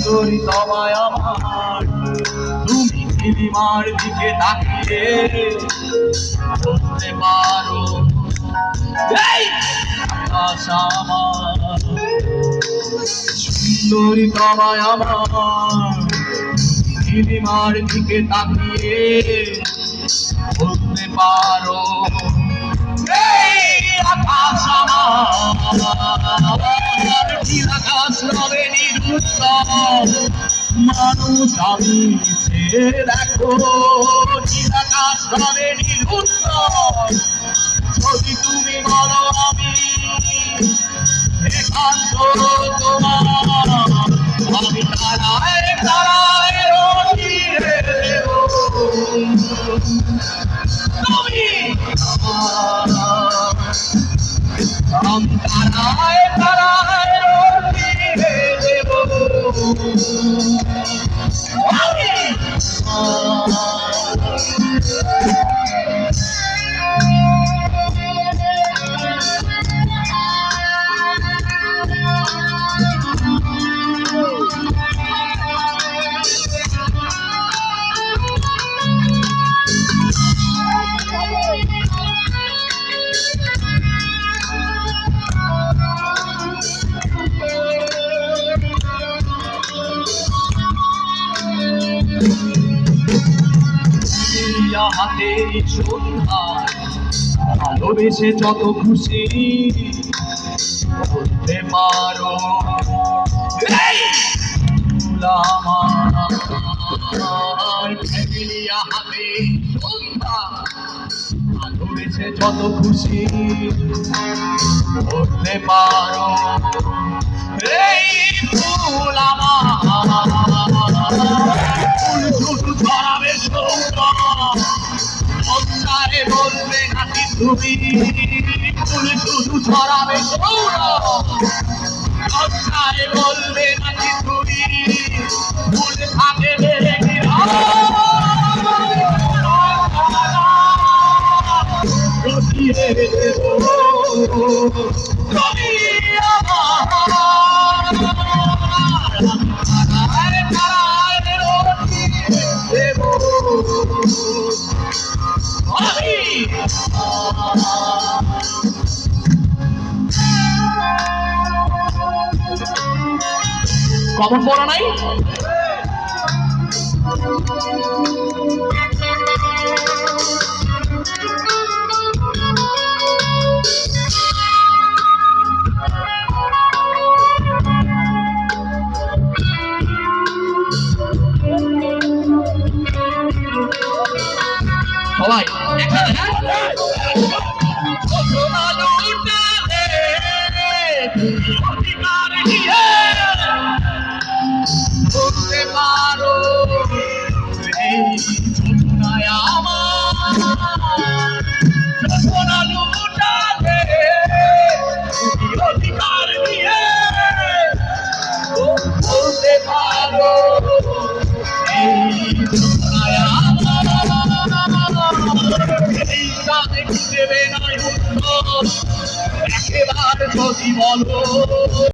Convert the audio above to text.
সুন্দরী তোমায় আমার তুমি নীলিমার দিকে তাকিয়ে বলতে পারো আকাশ আমার। সুন্দরী তোমায় আমার নীলিমার দিকে তাকিয়ে বলতে পারো আকাশ আমার। আকাশ রবে নিরুত্তর মানুষ আমি চেয়ে দেখো আকাশ রবে নিরুত্তর যদি তুমি বলো আমি একান্ত তোমার আমি তারায় তারায় রটিয়ে দেব তুমি আমি তারায় তারায় রটিয়ে দেব হাতে সন্ধ্যা ভালোবেসে যত খুশি বলতে পারো হাতে সন্ধ্যা ভালোবেসে যত খুশি বলতে পারো এই ফুল আমার ফুল শুধু ছড়াবে সংসারে বলবে নাকি তুমি ফুল শুধু ছড়াবে সংসারে বলবে নাকি তুমি ফুল থাকে তুমি কমন পড়া নাই সবাই বলতে পারো এই যোজনায় আমার যোজনা লুটাতে তুমি অধিকার দিয়ে বলতে পারো এই যোজনায় এই কাজে দেবে না একেবারে যদি বলো